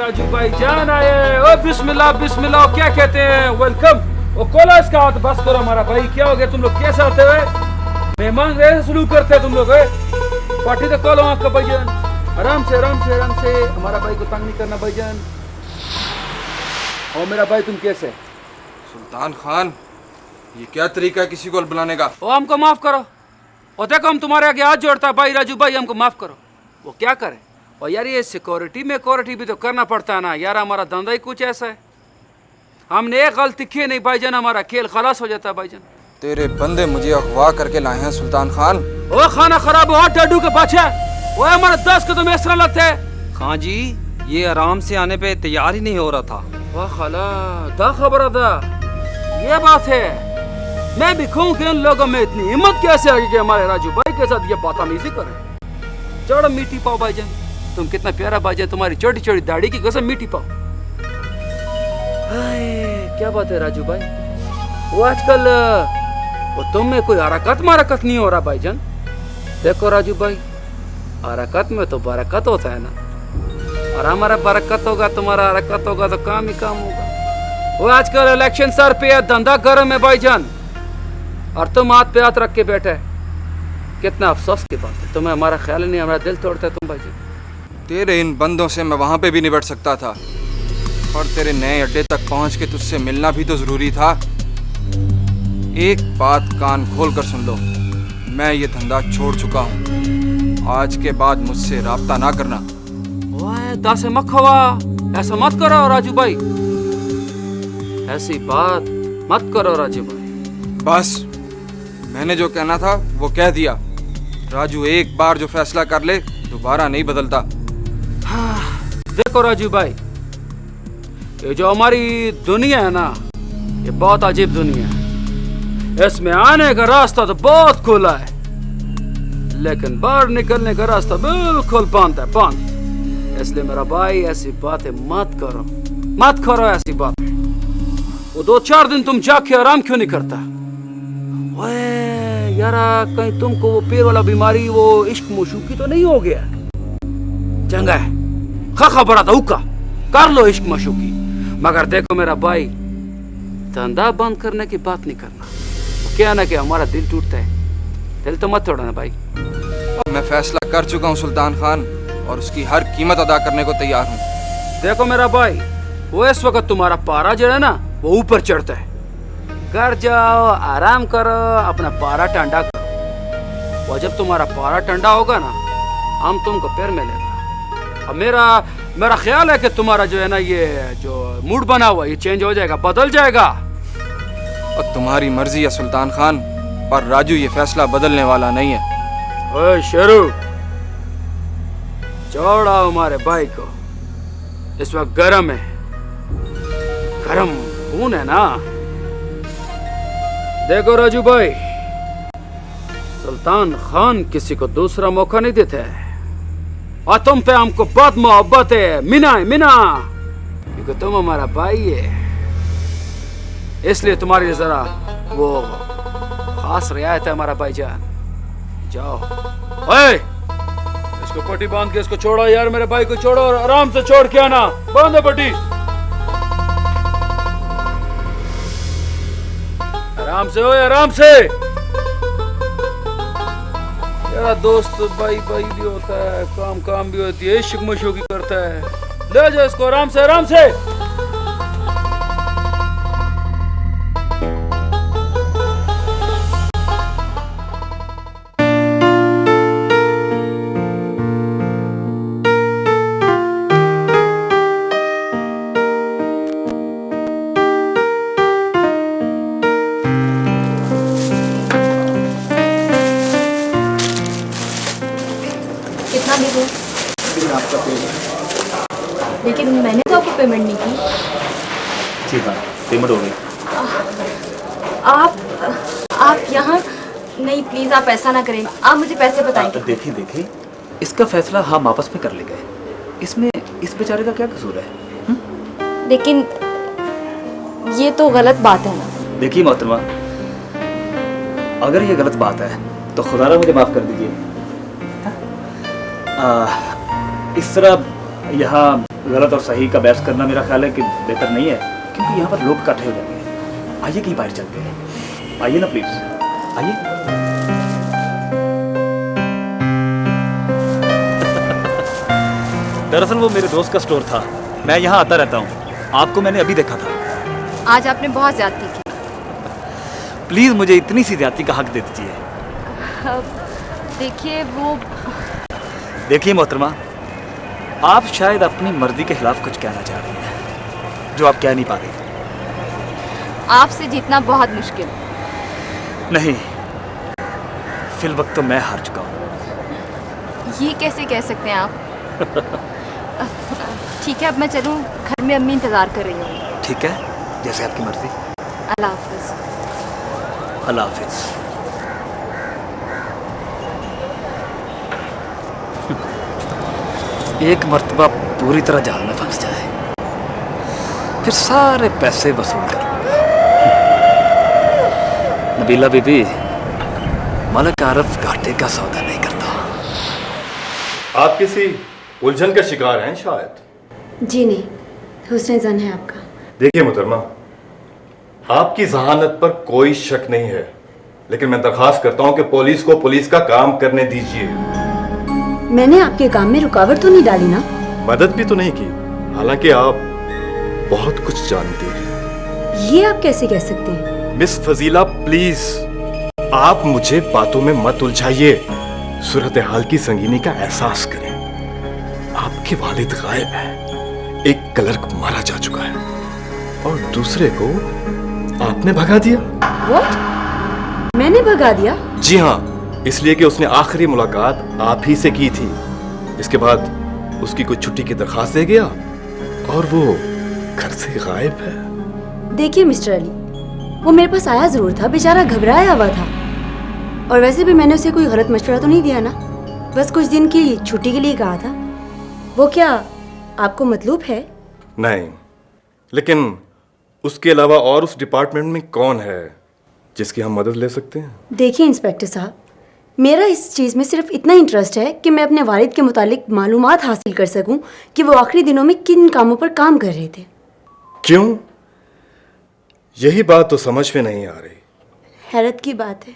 राजू भाई जान आए। ओ बिस्मिल्लाह बिस्मिल्लाह, क्या कहते हैं, वेलकम। ओ खोलो इसका हाथ, बस करो हमारा भाई। क्या हो गया, तुम लोग कैसे आते हुए मेहमान ऐसे सलूक करते हैं तुम लोग? पार्टी तो खोलो आपका भाईजान, आराम से आराम से आराम से, हमारा भाई को तंग नहीं करना भाईजान। और मेरा भाई तुम कैसे? सुल्तान खान, ये क्या तरीका है किसी को बुलाने का? ओ हमको माफ करो। और देखो हम तुम्हारे आगे हाथ जोड़ता है भाई राजू भाई, हमको माफ करो। वो क्या करे? और यार ये सिक्योरिटी भी तो करना पड़ता है ना यार, हमारा धंधा ही कुछ ऐसा है। हमने एक गलती की नहीं भाईजान, हमारा खेल खलास हो जाता है भाईजान। तेरे बंदे मुझे अगवा करके लाए हैं सुल्तान खान। ओ खाना खराब हो डड्डू के बच्चे, वो हमारे 10 कदम इस तरह लगते हैं। खां जी, ये आराम से आने पे तैयार ही नहीं हो रहा था। वाह खाला, दा खबर था, ये बात है। मैं भी कहूँ कि इन लोगों में इतनी हिम्मत कैसे आ गई कि हमारे राजू भाई के साथ ये बदतमीजी करे। चढ़ो मीठी पाव भाईजान, तुम कितना प्यारा भाईजान, तुम्हारी छोटी छोटी दाढ़ी की कसम मीठी पाव। क्या बात है राजू भाई, वो आजकल वो तुम में कोई हरकत मरकत नहीं हो रहा भाईजान। देखो राजू भाई, हरकत में तो बरकत होता है ना, और हमारा बरकत होगा, तुम्हारा हरकत होगा तो काम ही काम होगा। वो आजकल इलेक्शन सर पे है, धंधा गर्म है भाईजान, और तुम हाथ पे हाथ रख के बैठे। कितना अफसोस की बात है, तुम्हें हमारा ख्याल नहीं, हमारा दिल तोड़ता है तुम भाईजान। तेरे इन बंदों से मैं वहां पे भी नहीं बैठ सकता था, और तेरे नए अड्डे तक पहुंच के तुझसे मिलना भी तो जरूरी था। एक बात कान खोल कर सुन लो, मैं ये धंधा छोड़ चुका हूँ। आज के बाद मुझसे राब्ता ना करना। ओए दासे मत खवा, ऐसा मत करो राजू भाई, ऐसी बात मत करो राजू भाई। बस, मैंने जो कहना था वो कह दिया। राजू एक बार जो फैसला कर ले दोबारा नहीं बदलता। देखो राजू भाई, ये जो हमारी दुनिया है ना, ये बहुत अजीब दुनिया है। इसमें आने का रास्ता तो बहुत खुला है, लेकिन बाहर निकलने का रास्ता बिल्कुल बंद है, बंद। इसलिए मेरा भाई ऐसी बातें मत करो, मत करो ऐसी बात। वो 2-4 दिन तुम जाके आराम क्यों नहीं करता? ओए यार, कहीं तुमको वो पैर वाला बीमारी, वो इश्क मशूकी तो नहीं हो गया? चंगा है, खा बड़ा था उका, कर लो इश्क मशूकी। मगर देखो मेरा भाई, धंधा बंद करने की बात नहीं करना। क्या ना कि हमारा दिल टूटता है, दिल तो मत तोड़ना भाई। मैं फैसला कर चुका हूँ सुल्तान खान, और उसकी हर कीमत अदा करने को तैयार हूँ। देखो मेरा भाई, वो इस वक्त तुम्हारा पारा जो है ना, वो ऊपर चढ़ता है। घर जाओ, आराम करो, अपना पारा ठंडा करो। और जब तुम्हारा पारा ठंडा होगा ना, हम तुमको पैर में लेगा। और मेरा ख्याल है कि तुम्हारा जो है ना, ये जो मूड बना हुआ ये चेंज हो जाएगा, बदल जाएगा। और तुम्हारी मर्जी है सुल्तान खान, पर राजू ये फैसला बदलने वाला नहीं है। ओए शेरू, छोड़ो हमारे भाई को, इस वक्त गरम है, गरम खून है ना। देखो राजू भाई, सुल्तान खान किसी को दूसरा मौका नहीं देते है, और तुम पे हमको बहुत मोहब्बत है, मिना है मिना, क्योंकि तुम हमारा भाई है। इसलिए तुम्हारी जरा वो खास रियायत है हमारा भाईजान। जाओ, ओए इसको पट्टी बांध के इसको छोड़ो यार, मेरे भाई को छोड़ो, और आराम से छोड़ के आना, बांधो पट्टी, आराम से, ओए आराम से। यार दोस्त भाई भी होता है, काम भी होती है, इश्क मशूकी करता है। ले जाओ इसको आराम से, आराम से। कितना दे दूँ? आपका पेमेंट। लेकिन मैंने तो आपको पेमेंट नहीं की। जी हाँ, पेमेंट हो गई। आप यहाँ नहीं, प्लीज़ आप ऐसा ना करें, आप मुझे पैसे बताएंगे। देखिए, इसका फैसला हम आपस में कर लेंगे। इसमें इस बेचारे का क्या कसूर है? लेकिन ये तो गलत बात है ना। देखिए मोहतरमा, अगर ये गलत बात है तो खुदा मुझे माफ़ कर दीजिए। इस तरह यहाँ गलत और सही का बहस करना मेरा ख्याल है कि बेहतर नहीं है, क्योंकि यहाँ पर लोग इकट्ठे हो जाएंगे। आइए कहीं बाहर चलते हैं, आइए ना प्लीज, आइए। दरअसल वो मेरे दोस्त का स्टोर था, मैं यहाँ आता रहता हूँ। आपको मैंने अभी देखा था। आज आपने बहुत ज्यादती की। प्लीज मुझे इतनी सी ज्यादती का हक दे दीजिए। देखिए वो देखिए मोहतरमा, आप शायद अपनी मर्जी के खिलाफ कुछ कहना चाह रही हैं जो आप कह नहीं पा रही। आपसे जीतना बहुत मुश्किल। नहीं, फिल वक्त तो मैं हार चुका हूँ। ये कैसे कह सकते हैं आप? ठीक है, अब मैं चलूँ, घर में अम्मी इंतजार कर रही हूँ। ठीक है, जैसे आपकी मर्जी। अल्लाह हाफिज। अल्लाह हाफिज। एक मर्तबा पूरी तरह जाल में फंस जाए, फिर सारे पैसे वसूल कर लूंगा। नबीला बीबी, मलक आरफ घाटे का सौदा नहीं करता। आप किसी उलझन का शिकार हैं शायद। जी नहीं, हुस्न ज़न है आपका। देखिए मुहतरमा, आपकी जहानत पर कोई शक नहीं है, लेकिन मैं दरखास्त करता हूं कि पुलिस को पुलिस का काम करने दीजिए। मैंने आपके काम में रुकावट तो नहीं डाली ना? मदद भी तो नहीं की, हालांकि आप बहुत कुछ जानती हैं। ये आप कैसे कह सकते हैं? मिस फजीला प्लीज, आप मुझे बातों में मत उलझाइए। सूरत हाल की संगीनी का एहसास करें। आपके वालिद गायब हैं, एक क्लर्क मारा जा चुका है और दूसरे को आपने भगा दिया। What? मैंने भगा दिया? जी हाँ, इसलिए कि उसने आखिरी मुलाकात आप ही से की थी। इसके बाद उसकी कोई छुट्टी की दरखास्त दे गया और वो घर से गायब है। देखिए मिस्टर अली, वो मेरे पास आया जरूर था, बेचारा घबराया हुआ था। और वैसे भी मैंने उसे कोई गलत मशवरा तो नहीं दिया ना, बस कुछ दिन की छुट्टी के लिए कहा था। वो क्या आपको मतलूब है? नहीं, लेकिन उसके अलावा और उस डिपार्टमेंट में कौन है जिसकी हम मदद ले सकते हैं? देखिए इंस्पेक्टर साहब, मेरा इस चीज़ में सिर्फ इतना इंटरेस्ट है कि मैं अपने वालिद के मुतालिक मालूमात हासिल कर सकूं कि वो आखिरी दिनों में किन कामों पर काम कर रहे थे। क्यों? यही बात तो समझ में नहीं आ रही। हैरत की बात है,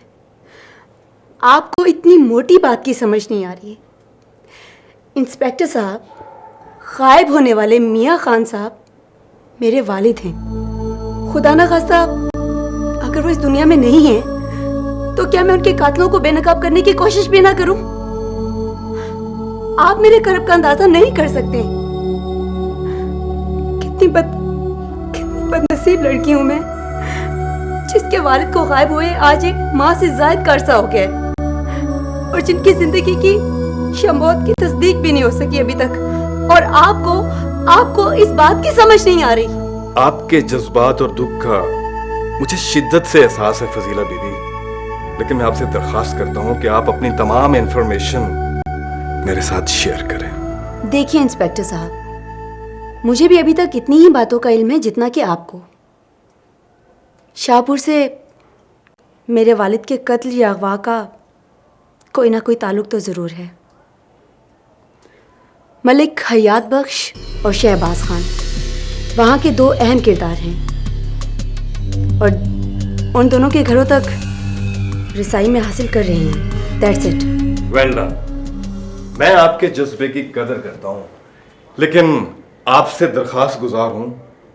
आपको इतनी मोटी बात की समझ नहीं आ रही है। इंस्पेक्टर साहब, गायब होने वाले मियाँ खान साहब मेरे वालिद हैं। खुदा ना खास्ता अगर वो इस दुनिया में नहीं है तो क्या मैं उनके कातलों को बेनकाब करने की कोशिश भी ना करूं? आप मेरे करब का अंदाजा नहीं कर सकते। कितनी बदनसीब लड़की हूं मैं, जिसके वालिद को गायब हुए आज एक माँ से जायद का अरसा हो गया है और जिनकी जिंदगी की शमौत की तस्दीक भी नहीं हो सकी अभी तक। और आपको इस बात की समझ नहीं आ रही। आपके जज्बात और दुख का मुझे शिद्दत से एहसास है फजीला बीबी, लेकिन मैं आपसे दरखास्त करता हूं कि आप अपनी तमाम इंफॉर्मेशन मेरे साथ शेयर करें। देखिए इंस्पेक्टर साहब, मुझे भी अभी तक इतनी ही बातों का इल्म है जितना कि आपको। शाहपुर से मेरे वालिद के कत्ल या अगवा का कोई ना कोई ताल्लुक तो ज़रूर है। मलिक हयात बख्श और शहबाज खान वहाँ के दो अहम किरदार हैं और उन दोनों के घरों तक रिसाई में हासिल कर रही हैं। That's it. Well done. मैं आपके जज्बे की कदर करता हूं, लेकिन आपसे दरखास्त गुजार हूं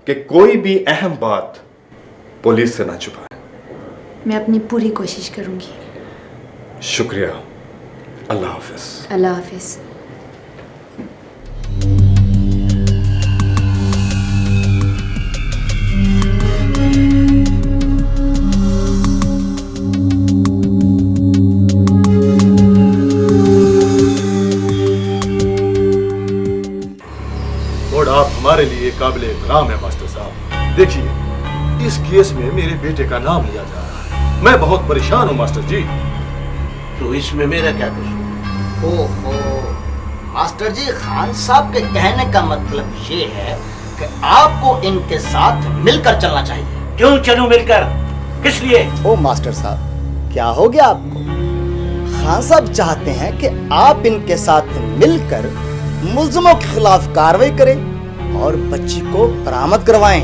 कि कोई भी अहम बात पुलिस से ना छुपाएं। मैं अपनी पूरी कोशिश करूंगी। शुक्रिया। अल्लाह हाफिज। अल्लाह हाफिज। और आप हमारे लिए काबिल एहतराम है मास्टर साहब। देखिए, इस केस में मेरे बेटे का नाम लिया जा रहा है। मैं बहुत परेशान हूँ मास्टर जी। तो इसमें मेरा क्या कसूर? ओहो, मास्टर जी, खान साहब के कहने का मतलब ये है कि आपको इनके साथ मिलकर चलना चाहिए। क्यों चलूं मिलकर? किस लिए? ओ मास्टर साहब, क्या हो गया आपको? खान साहब चाहते हैं कि आप इनके साथ मिलकर मुल्जिमों के खिलाफ कार्रवाई करें और बच्ची को बरामद करवाएं।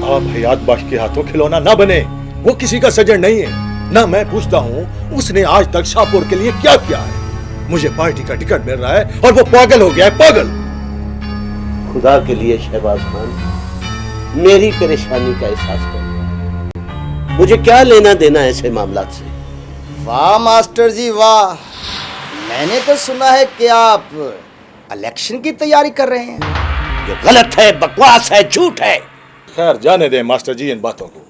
आप हयात बाश के हाथों खिलौना ना बने। वो किसी का सजन नहीं है। ना मैं पूछता हूँ उसने आज तक शाहपुर के लिए क्या किया है। मुझे पार्टी का टिकट मिल रहा है और वो पागल हो गया है, पागल। खुदा के लिए शहबाज खान, मेरी परेशानी का एहसास करो। मुझे क्या लेना देना ऐसे मामलात से। वाह मास्टर जी वाह, मैंने तो सुना है कि आप इलेक्शन की तैयारी कर रहे हैं। ये गलत है, बकवास है, झूठ है। खैर जाने दें मास्टर जी इन बातों को।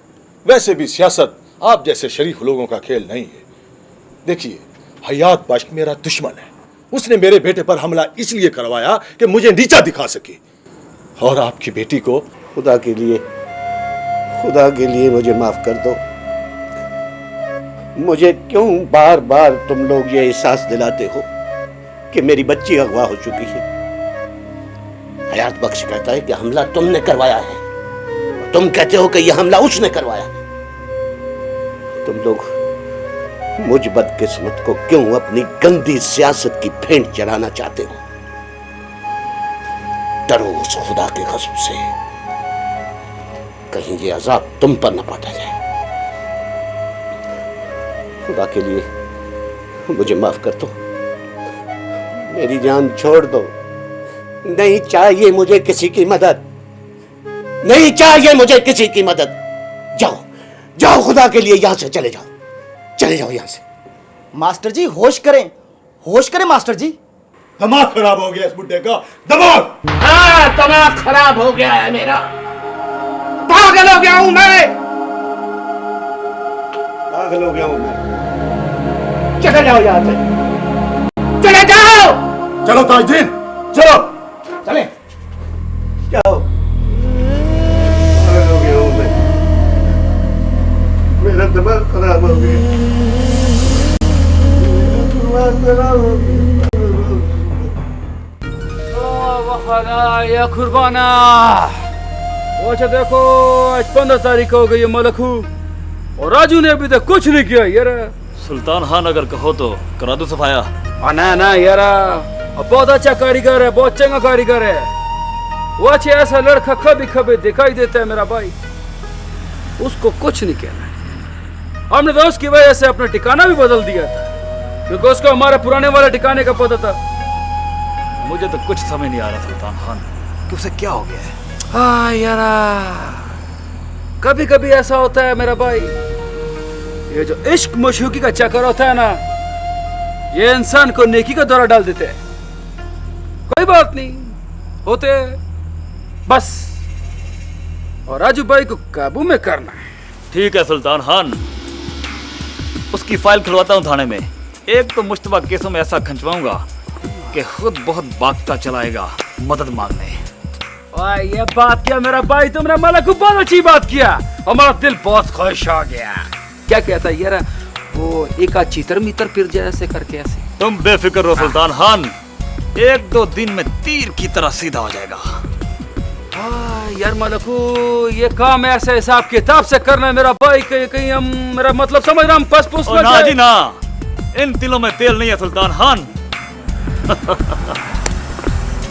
वैसे भी सियासत आप जैसे शरीफ लोगों का खेल नहीं है। देखिए, हयात बाश मेरा दुश्मन है। उसने मेरे बेटे पर हमला इसलिए करवाया कि मुझे नीचा दिखा सके। और आपकी बेटी को खुदा के लिए मुझे माफ कर दो। मुझे क्यों बार बार तुम लोग ये एहसास दिलाते हो कि मेरी बच्ची अगवा हो चुकी है। हयात बख्श कहता है कि हमला तुमने करवाया है और तुम कहते हो कि यह हमला उसने करवाया है। तुम लोग मुझ बदकिस्मत को क्यों अपनी गंदी सियासत की भेंट चढ़ाना चाहते हो। डरो उस खुदा के ग़ज़ब से, कहीं ये अजाब तुम पर न पड़ा जाए। खुदा के लिए मुझे माफ कर दो, मेरी जान छोड़ दो। नहीं चाहिए मुझे किसी की मदद, नहीं चाहिए मुझे किसी की मदद। जाओ जाओ, खुदा के लिए यहां से चले जाओ, चले जाओ यहां से। मास्टर जी होश करें मास्टर जी। दिमाग खराब हो गया इस बुड्ढे का, दिमाग। हाँ, दिमाग खराब हो गया है मेरा, पागल हो गया हूं मैं, पागल हो गया हूं मैं। चले जाओ यहां से, चले जाओ। चलो ताजदीन, चलो चले जाओ। पागल हो गया हूं मैं, मेरा दिमाग खराब हो गया, दिमाग खराब हो गया। या कुर्बाना, वो अच्छा देखो आज 15 तारीख हो गई है मलखू, और राजू ने अभी तक कुछ नहीं किया यार। सुल्तान खान अगर कहो तो करा दो सफाया। ना ना यार, बहुत अच्छा कारीगर है, बहुत चंगा कारीगर है वो। अच्छे ऐसा लड़का कभी कभी दिखाई देता है मेरा भाई, उसको कुछ नहीं कहना है। हमने तो उसकी वजह से अपना ठिकाना भी बदल दिया था, क्योंकि उसको हमारे पुराने वाले ठिकाने का पता था। मुझे तो कुछ समझ नहीं आ रहा सुल्तान खान कि उसे क्या हो गया है। हाँ यार, कभी कभी ऐसा होता है मेरा भाई, ये जो इश्क मशूकी का चक्कर होता है ना, ये इंसान को नेकी का दौरा डाल देते हैं। कोई बात नहीं, होते बस, और राजू भाई को काबू में करना है। ठीक है सुल्तान खान, उसकी फाइल खुलवाता हूँ थाने में। एक तो मुश्तबा केसों में ऐसा खंचवाऊंगा कि खुद बहुत भागता चलाएगा मदद मांगने। ये बात क्या मेरा भाई, तुमने मलक को बहुत अच्छी बात किया, हमारा दिल बहुत खुश हो गया। क्या कहता है यार, वो एक आध चीतर मीतर फिर जाए ऐसे करके ऐसे। तुम बेफिक्र रहो सुल्तान खान, 1-2 दिन में तीर की तरह सीधा हो जाएगा। यार मलकू, ये काम ऐसे हिसाब किताब से करना है मेरा भाई, कहीं हम, मेरा मतलब समझ रहा, हम फंस फुस ना जाए। जी ना, इन तिलों में तेल नहीं है सुल्तान खान।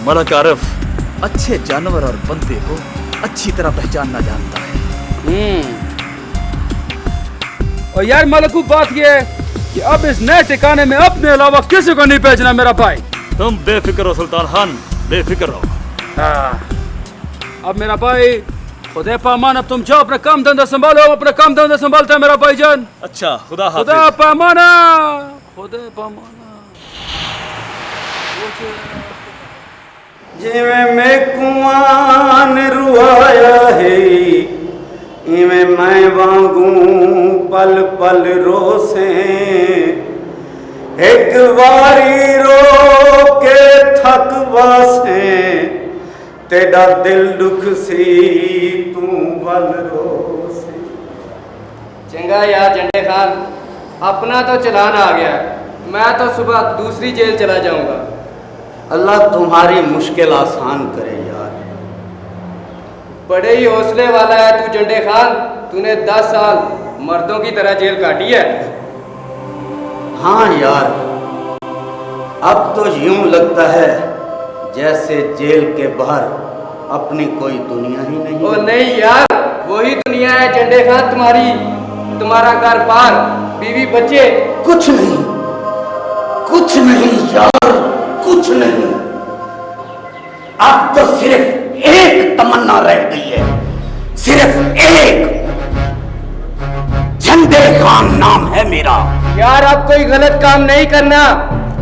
मलक आरिफ अच्छे जानवर और बंदे को अच्छी तरह पहचानना जानता है। और यार मलकू, बात ये है कि अब इस नए ठिकाने में अपने अलावा किसी को नहीं भेजना मेरा भाई। तुम बेफिक्र हो सुल्तान खान, बेफिक्र रहो। अब मेरा भाई खुदा पामान, अब तुम जाओ अपना काम धंधा संभालो, अपना काम धंधा संभालता है मेरा भाईजान। अच्छा, खुदा हाफिज। खुदा पामाना, खुदा पामाना। जिवें मैं कुआन रुआया है, इवें मैं वांगू पल पल रोसे। एक वारी रो के थक वासे, तेरा दिल दुख सी तू वल रोसे। चंगा यार झंडे खान, अपना तो चलान आ गया, मैं तो सुबह दूसरी जेल चला जाऊंगा। अल्लाह तुम्हारी मुश्किल आसान करे यार। बड़े ही हौसले वाला है तू झंडे खान, तूने 10 साल मर्दों की तरह जेल काटी है। हाँ यार, अब तो यूं लगता है जैसे जेल के बाहर अपनी कोई दुनिया ही नहीं। ओ नहीं यार, वही दुनिया है झंडे खान तुम्हारी। तुम्हारा घर बार, बीवी बच्चे। कुछ नहीं, कुछ नहीं यार, कुछ नहीं। अब तो सिर्फ एक तमन्ना रह गई है, सिर्फ एक। झंडे खान नाम है मेरा। यार अब कोई गलत काम नहीं करना।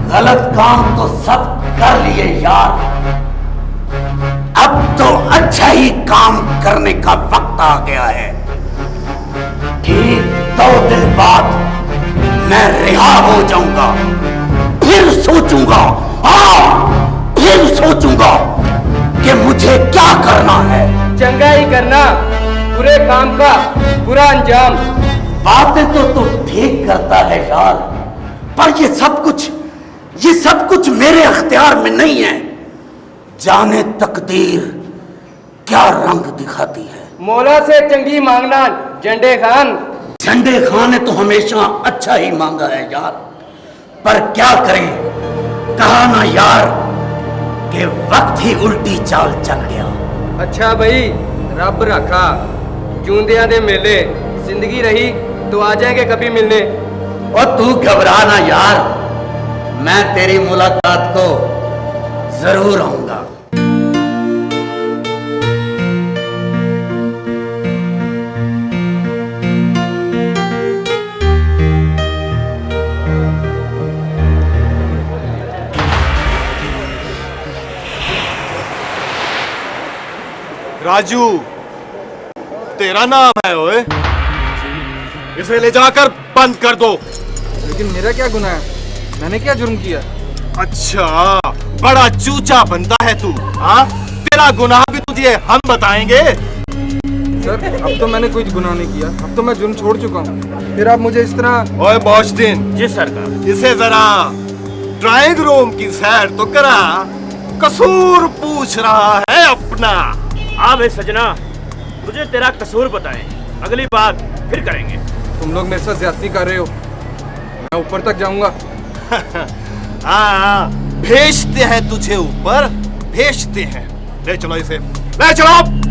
गलत काम तो सब कर लिए यार, अब तो अच्छा ही काम करने का वक्त आ गया है। ठीक 2 दिन बाद मैं रिहा हो जाऊंगा, फिर सोचूंगा, फिर सोचूंगा कि मुझे क्या करना है। चंगा ही करना, बुरे काम का बुरा अंजाम। बातें तो तू ठीक करता है यार, पर ये सब कुछ मेरे अख्तियार में नहीं है। जाने तकदीर क्या रंग दिखाती है। मौला से चंगी मांगना झंडे खान। झंडे खान ने तो हमेशा अच्छा ही मांगा है यार, पर क्या करें, कहा ना यार कि वक्त ही उल्टी चाल चल गया। अच्छा भाई, रब रखा जूंदिया दे मेले, जिंदगी रही तो आ जाएंगे कभी मिलने। और तू घबरा ना यार, मैं तेरी मुलाकात को जरूर आऊंगा। राजू, तेरा नाम है ओए? इसे ले जाकर बंद कर दो। लेकिन मेरा क्या गुनाह है? मैंने क्या जुर्म किया? अच्छा, बड़ा चूचा बनता है तू, हाँ? तेरा गुनाह भी तुझे हम बताएंगे। सर, अब तो मैंने कोई गुनाह नहीं किया, अब तो मैं जुर्म छोड़ चुका हूँ। फिर आप मुझे इस तरह। ओए बॉशदीन, जी सरकार। इसे जरा ड्राइंग रूम की सैर तो करा, कसूर पूछ रहा है अपना। हाँ भाई सजना, मुझे तेरा कसूर बताएं, अगली बात फिर करेंगे। तुम लोग मेरे साथ ज्यादती कर रहे हो, मैं ऊपर तक जाऊंगा। हाँ, भेजते हैं तुझे ऊपर, भेजते हैं। ले चलो इसे, ले चलो।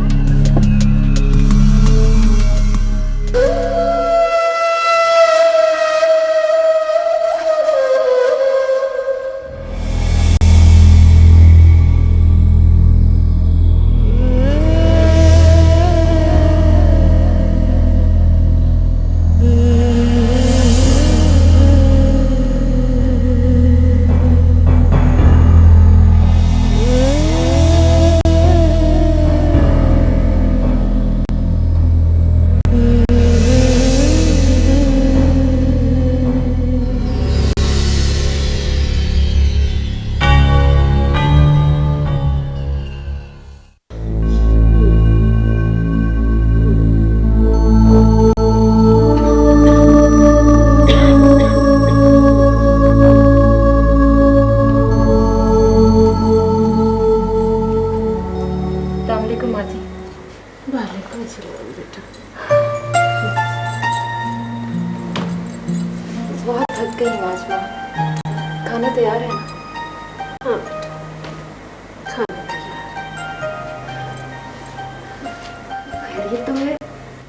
बहुत थक गई हूँ आज मैं। खाना तैयार है ना? हाँ, खाना तैयार। खैरियत तो है?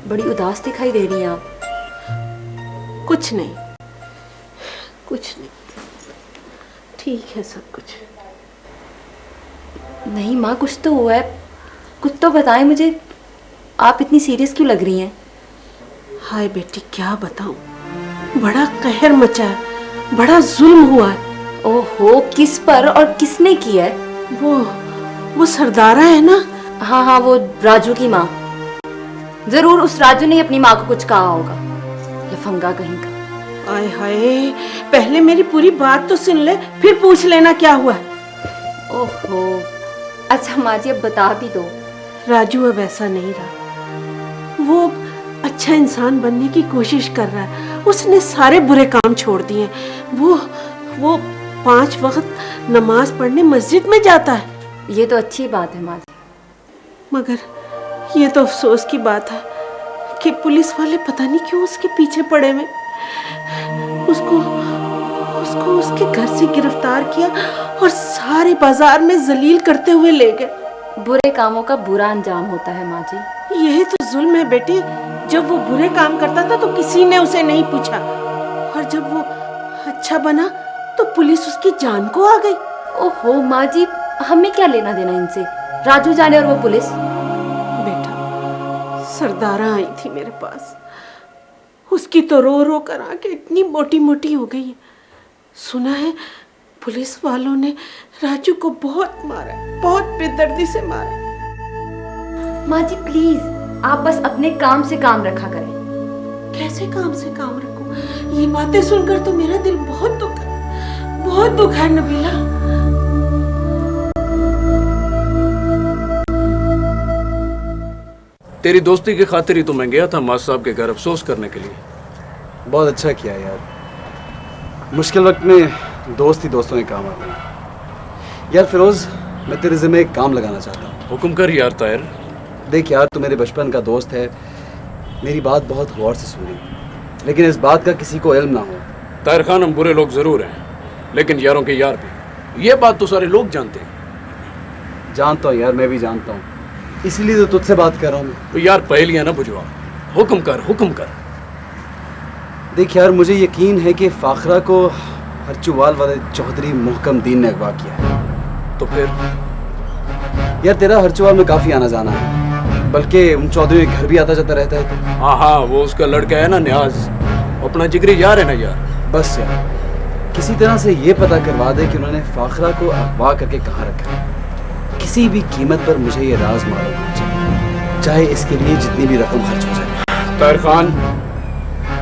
बड़ी उदास दिखाई दे रही हैं आप। कुछ नहीं, कुछ नहीं, ठीक है सब कुछ। नहीं माँ, कुछ तो हुआ है, कुछ तो बताएं मुझे। आप इतनी सीरियस क्यों लग रही हैं? हाय बेटी, क्या बताऊं, बड़ा कहर मचा है, बड़ा जुल्म हुआ है। ओहो, किस पर और किसने किया है? वो सरदारा है ना। हाँ हाँ, वो राजू की माँ। जरूर उस राजू ने अपनी माँ को कुछ कहा होगा, लफंगा कहीं का। आय हाय, पहले मेरी पूरी बात तो सुन ले, फिर पूछ लेना क्या हुआ। ओहो, अच्छा माँ जी अब बता भी दो। राजू अब ऐसा नहीं रहा, वो अच्छा इंसान बनने की कोशिश कर रहा है। उसने सारे बुरे काम छोड़ दिए। वो 5 वक्त नमाज पढ़ने मस्जिद में जाता है। ये तो अच्छी बात है माँ जी, मगर ये तो अफसोस की बात है कि पुलिस वाले पता नहीं क्यों उसके पीछे पड़े हुए। उसको उसको उसके घर से गिरफ्तार किया और सारे बाजार में जलील करते हुए ले गए। बुरे कामों का बुरा अंजाम होता है माँ जी। यही तो जुल्म है बेटी। जब वो बुरे काम करता था तो किसी ने उसे नहीं पूछा, और जब वो अच्छा बना तो पुलिस उसकी जान को आ गई। ओहो माँ जी, हमें क्या लेना देना इनसे? राजू जाने और वो पुलिस। बेटा, सरदारा आई थी मेरे पास, उसकी तो रो रो कर आंखें इतनी मोटी मोटी हो गई है। सुना है पुलिस वालों ने राजू को बहुत मारा, बहुत बेदर्दी से मारा। माँ जी प्लीज, आप बस अपने काम से काम रखा करें। कैसे काम से काम रखूं? ये बातें सुनकर तो मेरा दिल बहुत दुख है नबीला। तेरी दोस्ती की खातिर ही तो मैं गया था मास्टर साहब के घर अफसोस करने के लिए। बहुत अच्छा किया यार, मुश्किल वक्त में दोस्त ही दोस्तों के काम आते हैं। यार फिरोज, मैं तेरे ज़िम्मे एक काम लगाना चाहता हूँ। हुक्म कर यार ताहिर। देख यार, तू मेरे बचपन का दोस्त है, मेरी बात बहुत गौर से सुनी, लेकिन इस बात का किसी को इल्म ना हो। ताहिर खान, हम बुरे लोग जरूर हैं, लेकिन यारों के यार भी। ये बात तो सारे लोग जानते हैं। जानता हूँ यार, मैं भी जानता हूँ, इसीलिए तो तुझसे बात कर रहा हूँ। तो यार पहेलियां ना बुझवा, हुक्म कर हुक्म कर। देख यार, मुझे यकीन है कि फाखरा को हरचूवाल वाले चौधरी मोहकम दीन ने अगवा किया है। तो फिर यार तेरा हरचूवाल में काफ़ी आना जाना है, बल्कि उन चौधरी के घर भी आता जाता रहता है। हाँ, वो उसका लड़का है ना न्याज, अपना जिगरी यार है ना यार। बस यार किसी तरह से ये पता करवा दे कि उन्होंने फाखरा को अगवा करके कहाँ रखा है। किसी भी कीमत पर मुझे ये राज मालूम होना चाहिए, चाहे इसके लिए जितनी भी रकम खर्च हो जाए। ताहिर खान,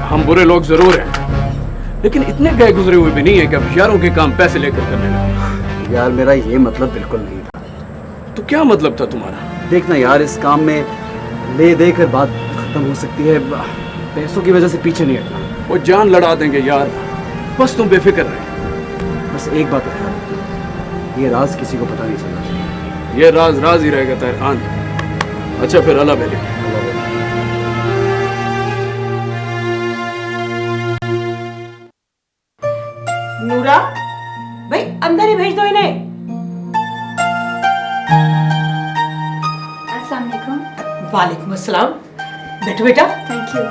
हम बुरे लोग जरूर हैं, लेकिन इतने गए गुजरे हुए भी नहीं है कि अब यारों के काम पैसे लेकर करने लगे। यार मेरा ये मतलब बिल्कुल नहीं था। तो क्या मतलब था तुम्हारा? देखना यार, इस काम में ले दे कर बात खत्म हो सकती है, पैसों की वजह से पीछे नहीं हटना। वो जान लड़ा देंगे यार, बस तुम बेफिक्र रहे। बस एक बात है, ये राज किसी को पता नहीं चलना चाहिए। ये राज राज ही रहेगा ताहिर खान। अच्छा फिर अल्लाह बेली। नूरा, भाई अंदर ही भेज दो इन्हें। अस्सलाम वालेकुम। वालेकुम अस्सलाम। बैठो बेटा। Thank you.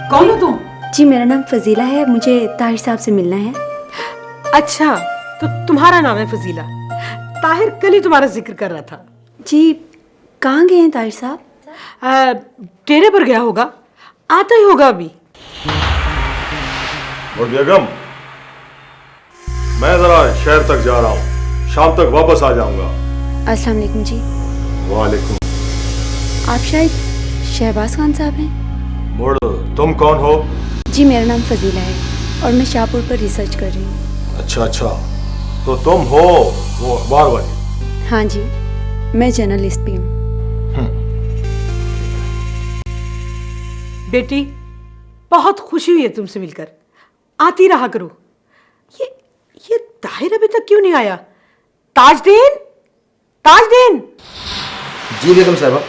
कौन हो तुम? जी मेरा नाम फजीला है, मुझे ताहिर साहब से मिलना है। अच्छा, तो तुम्हारा नाम है फजीला। ताहिर कल ही तुम्हारा जिक्र कर रहा था। जी कहाँ गए हैं ताहिर साहब? डेरे पर गया होगा, आता ही होगा अभी। और बेगम, मैं जरा शहर तक जा रहा हूँ, शाम तक वापस आ जाऊंगा। अस्सलाम वालेकुम जी। वालेकुम। आप शायद शहबाज खान साहब हैं? मुड़, तुम कौन हो? जी मेरा नाम फजीला है और मैं शाहपुर पर रिसर्च कर रही हूँ। अच्छा, तो तुम हो वो अखबार वाली? हाँ जी, मैं जर्नलिस्ट भी हूँ। बेटी, बहुत खुशी हुई है तुमसे मिलकर, आती रहा करो। ये ताहिर अभी तक क्यों नहीं आया? ताजदीन, ताजदीन। जी बेगम साहबा।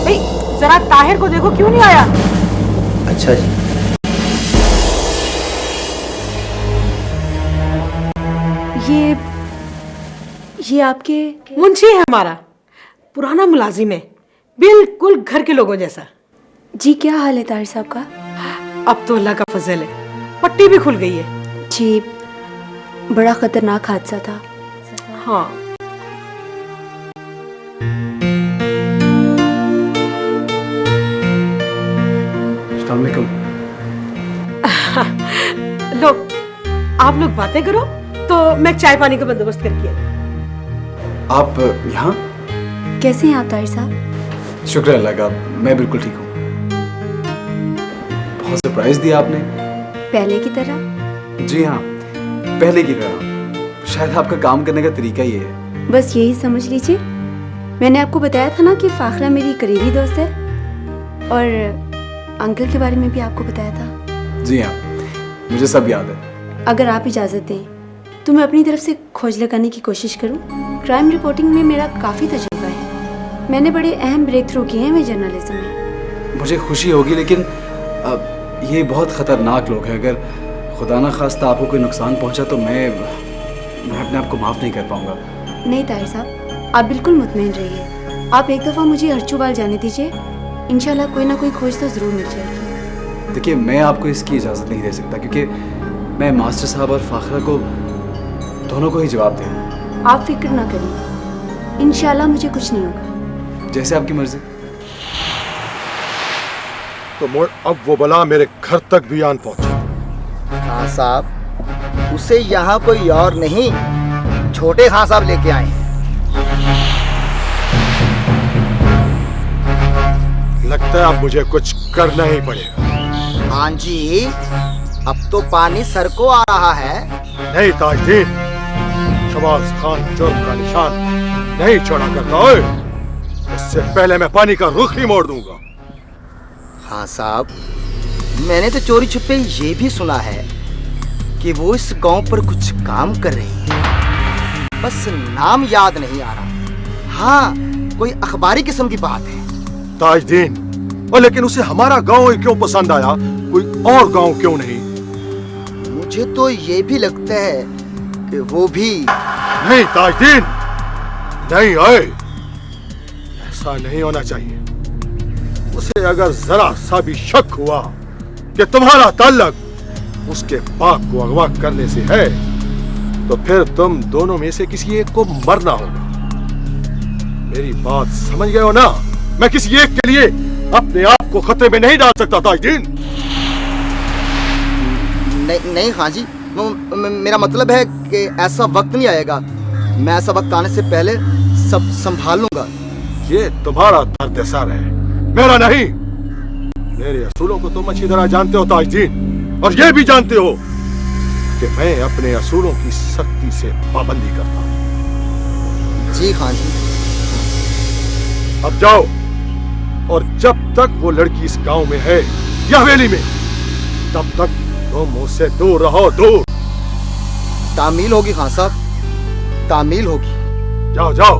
भाई जरा ताहिर को देखो, क्यों नहीं आया? अच्छा जी। ये आपके मुंशी है हमारा, पुराना मुलाजिम है, बिल्कुल घर के लोगों जैसा। जी क्या हाल है ताहिर साहब का? अब तो अल्लाह का फजल है, पट्टी भी खुल गई है। जी बड़ा खतरनाक हादसा था। हाँ। अस्सलाम वालेकुम। लो, आप लोग बातें करो तो मैं चाय पानी का बंदोबस्त करके आई। आप यहाँ? कैसे हैं आप ताहिर साहब? शुक्र अल्लाह का, मैं बिल्कुल ठीक हूँ। बहुत सरप्राइज दिया आपने। पहले की तरह? जी हाँ, पहले की तरह। शायद आपका काम करने का तरीका ये है। बस यही समझ लीजिए। मैंने आपको बताया था ना कि फाखरा मेरी करीबी दोस्त है, और अंकल के बारे में भी आपको बताया था। जी हाँ, मुझे सब याद है। अगर आप इजाज़त दें तो मैं अपनी तरफ से खोज लगाने की कोशिश करूं। क्राइम रिपोर्टिंग में मेरा काफ़ी तजुर्बा है, मैंने बड़े अहम ब्रेक थ्रू किए हैं मैं जर्नलिज्म में। मुझे खुशी होगी, लेकिन ये बहुत ख़तरनाक लोग हैं। अगर खुदा न खास्ता आपको कोई नुकसान पहुंचा तो मैं अपने आप को माफ़ नहीं कर पाऊंगा। नहीं ताहिर साहब, आप बिल्कुल मुतमईन रहिए। आप एक दफ़ा मुझे अर्चुवाल जाने दीजिए, इंशाल्लाह कोई ना कोई खोज तो ज़रूर मिल जाएगी। देखिए, मैं आपको इसकी इजाज़त नहीं दे सकता, क्योंकि मैं मास्टर साहब और फाखरा को दोनों को ही जवाब दूँ। आप फिक्र ना करिए, इंशाल्लाह मुझे कुछ नहीं होगा। जैसे आपकी मर्जी। तो मोड़ अब वो बला मेरे घर तक भी आन पहुंची। खान साहब, उसे यहाँ कोई और नहीं, छोटे खान साहब लेके आए हैं। लगता है अब मुझे कुछ करना ही पड़ेगा। हाँ जी, अब तो पानी सर को आ रहा है। नहीं ताजदीन, शबाज खान जुर्म का निशान नहीं छोड़ा करता है। इससे पहले मैं पानी का रुख ही मोड़ दूंगा। हाँ साहब, मैंने तो चोरी छुपे ये भी सुना है कि वो इस गांव पर कुछ काम कर रही है, बस नाम याद नहीं आ रहा। हाँ, कोई अखबारी किस्म की बात है। ताजदीन, और लेकिन उसे हमारा गांव ही क्यों पसंद आया, कोई और गांव क्यों नहीं? मुझे तो ये भी लगता है कि वो भी नहीं ताजदीन, नहीं आए, ऐसा नहीं होना चाहिए। उसे अगर जरा सा भी शक हुआ कि तुम्हारा ताल्लुक उसके बाप को अगवा करने से है, तो फिर तुम दोनों में से किसी एक को मरना होगा। मेरी बात समझ गए हो ना? मैं किसी एक के लिए अपने आप को खतरे में नहीं डाल सकता ताजदीन। नहीं नहीं हाँ जी, मेरा मतलब है कि ऐसा वक्त नहीं आएगा। मैं ऐसा वक्त आने से पहले सब संभाल लूंगा। ये तुम्हारा दर्द सर है, मेरा नहीं। मेरे असूलों को तुम अच्छी तरह जानते हो ताजदीन, और ये भी जानते हो कि मैं अपने असूलों की सख्ती से पाबंदी करता हूँ। जी हाँ जी। अब जाओ, और जब तक वो लड़की इस गांव में है या हवेली में, तब तक तुम उससे दूर रहो, दूर। तामील होगी खान साहब, तामील होगी। जाओ जाओ।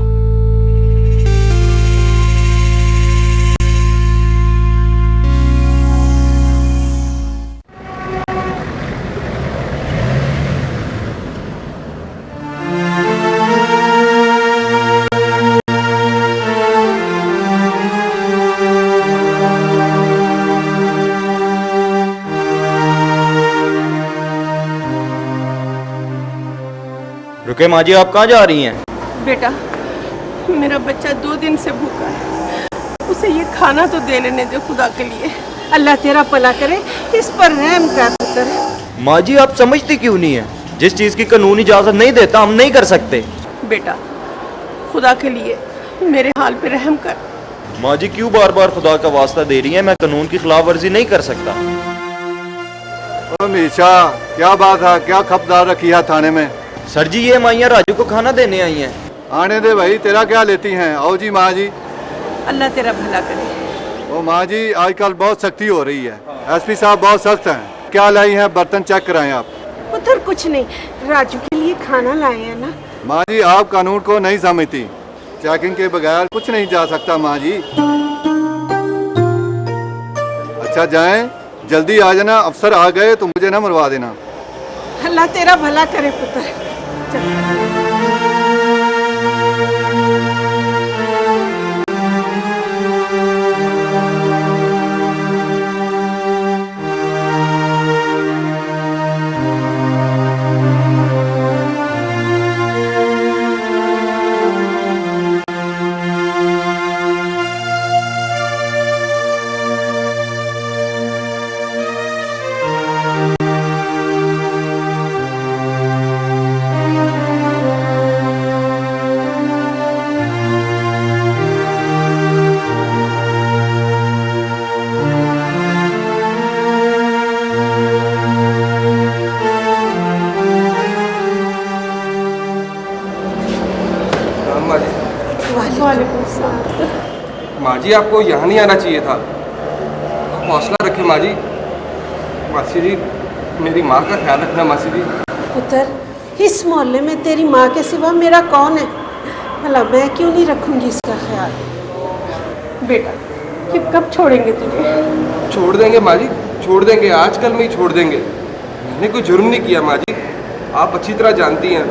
रुके माँ जी, आप कहाँ जा रही हैं? बेटा, मेरा बच्चा 2 दिन से भूखा है, उसे ये खाना तो दे लेने दे खुदा के लिए। अल्लाह तेरा भला करे, इस पर रहम कर पुत्र। माँ जी, आप समझती क्यों नहीं है? जिस चीज़ की कानून इजाज़त नहीं देता, हम नहीं कर सकते। बेटा, खुदा के लिए मेरे हाल पे रहम कर। माँ जी, क्यों बार बार खुदा का वास्ता दे रही है? मैं कानून की खिलाफ वर्जी नहीं कर सकता। मीशा, क्या बात है? क्या खपदार रखी है थाने में? सर जी, ये माइयाँ राजू को खाना देने आई हैं। आने दे भाई, तेरा क्या लेती हैं? आओ जी माँ जी। अल्लाह तेरा भला करे। ओ माँ जी, आजकल बहुत सख्ती हो रही है, एसपी साहब बहुत सख्त हैं। क्या लाई हैं? बर्तन चेक कराएं आप। पुत्र कुछ नहीं, राजू के लिए खाना लाए हैं ना। माँ जी, आप कानून को नहीं समझती, चेकिंग के बगैर कुछ नहीं जा सकता माँ जी। अच्छा जाएं, जल्दी आ जाना, अफसर आ गए तो मुझे ना मरवा देना। अल्लाह तेरा भला करे पुत्र। माँ जी, आपको यहाँ नहीं आना चाहिए था। आप हौसला रखें माँ जी। मासी जी, मेरी माँ का ख्याल रखना मासी जी। पुत्र, इस मोहल्ले में तेरी माँ के सिवा मेरा कौन है? भला मैं क्यों नहीं रखूंगी इसका ख्याल? बेटा, कि कब छोड़ेंगे तुझे। छोड़ देंगे माँ जी, छोड़ देंगे, आजकल में ही छोड़ देंगे। मैंने कोई जुर्म नहीं किया माँ जी, आप अच्छी तरह जानती हैं।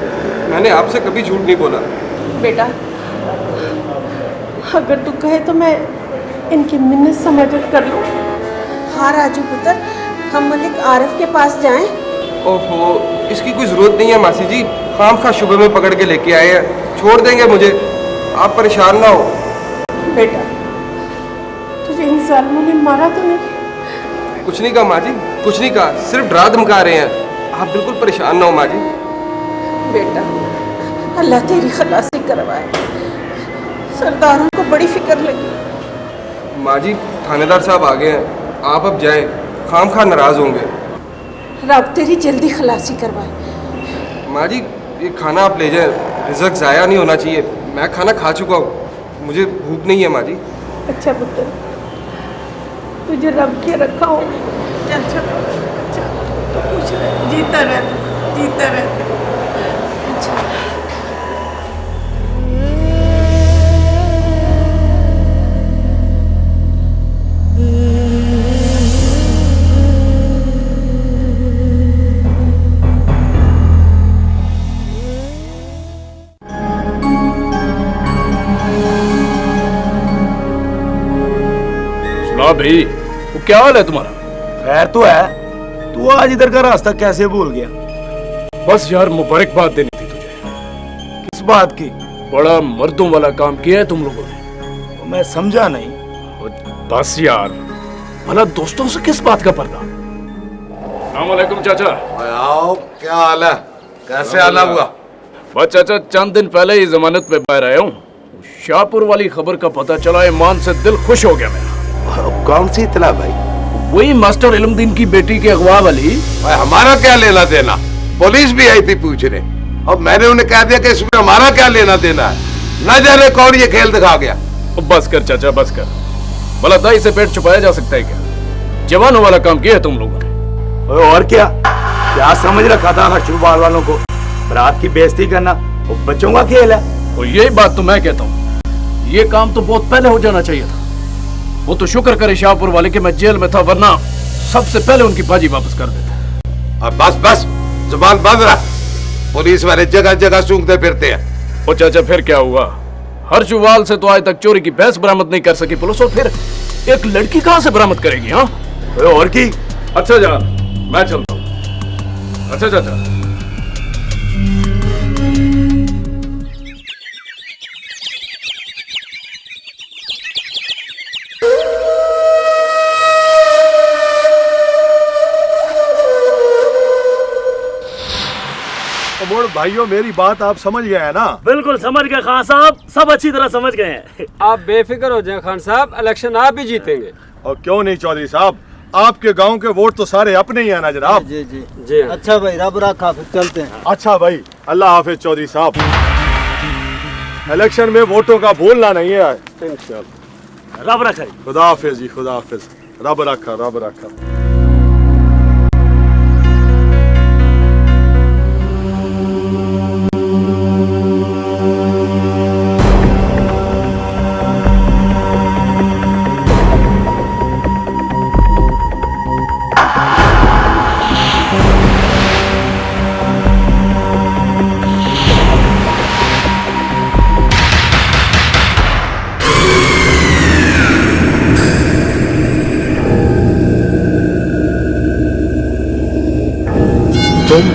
मैंने आपसे कभी झूठ नहीं बोला। बेटा अगर तू कहे तो मैं इनकी मिन्नत से मदद कर लूँ। हाँ राजू पुत्र, हम मलिक आरिफ के पास जाएं। ओहो, इसकी कोई ज़रूरत नहीं है मासी जी, खामखा शुबे में पकड़ के लेके आए हैं। छोड़ देंगे मुझे, आप परेशान ना हो। बेटा तुझे इन जालिमों ने मारा तो नहीं? कुछ नहीं कहा माँ जी, कुछ नहीं कहा, सिर्फ डरा धमका रहे हैं। आप बिल्कुल परेशान ना हो माँ जी। बेटा अल्लाह तेरी खलासी करवाए, सरदारों को बड़ी फिक्र लगी। माँ जी थानेदार साहब आ गए हैं, आप अब जाएं, खामखा नाराज होंगे। रब तेरी जल्दी खलासी करवाए। माँ जी ये खाना आप ले जाएं, रिज़्क ज़ाया नहीं होना चाहिए। मैं खाना खा चुका हूँ, मुझे भूख नहीं है माँ जी। अच्छा पुत्र, तुझे रब के रखा हो। चल चल चल, तो खुश रह, जीता रह, जीता रह। अच्छा सुना भाई, वो क्या हाल है तुम्हारा? खैर तो है, तू आज इधर का रास्ता कैसे भूल गया? बस यार मुबारकबाद देनी थी तुझे। किस बात की? बड़ा मर्दों वाला काम किया है तुम लोगों ने। मैं समझा नहीं। बस यार, भला दोस्तों से किस बात का पर्दा? अस्सलामुअलैकुम चाचा। आओ, क्या हाल है? कैसे आना हुआ? बस चाचा चंद दिन पहले ही जमानत पे बाहर आया हूँ। शाहपुर वाली खबर का पता चला, ईमान से दिल खुश हो गया मेरा। कौन सी इतला भाई? वही मास्टर इल्मुद्दीन की बेटी के अगवा वाली। हमारा क्या लेना देना? पुलिस भी आई थी पूछने, अब मैंने उन्हें कह दिया कि इसमें हमारा क्या लेना देना है। न जाने कौन ये खेल दिखा गया। बस कर चाचा, बस कर। भला दाई से पेट छुपाया जा सकता है क्या? जवानों वाला काम किया है तुम लोगों ने। और क्या समझ रखा था हशुबाल वालों को? बारात की बेइज्जती करना वो बच्चों का खेल है। और यही बात तो मैं कहता हूँ, ये काम तो बहुत पहले हो जाना चाहिए था। वो तो शुक्र करे शाहपुर वाले कि मैं जेल में था, वरना सबसे पहले उनकी बाजी वापस कर देते। अब बस बस, जुबान बंद रहा। पुलिस वाले जगह जगह सूंघते फिरते हैं। ओ चाचा फिर क्या हुआ? हर्षवाल से तो आज तक चोरी की भैंस बरामद नहीं कर सकी पुलिस, और फिर एक लड़की कहां से बरामद करेगी? हाँ और की? अच्छा जान, मैं चलता हूँ। अच्छा चाचा। मोड़ भाइयों, मेरी बात आप समझ गए हैं ना? बिल्कुल समझ गए खान साहब, सब अच्छी तरह समझ गए हैं। आप बेफिक्र हो जाएं खान साहब, इलेक्शन आप ही जीतेंगे। और क्यों नहीं चौधरी साहब, आपके गांव के वोट तो सारे अपने ही है ना जनाब। जी जी जी। अच्छा भाई, रब रखा, फिर चलते हैं। अच्छा भाई, अल्लाह हाफिज चौधरी साहब। इलेक्शन में वोटों का भूलना नहीं है। इंशाल्लाह। रब रखा। खुदा हाफिज जी, खुदा हाफिज। रब रखा, रब रखा। तुम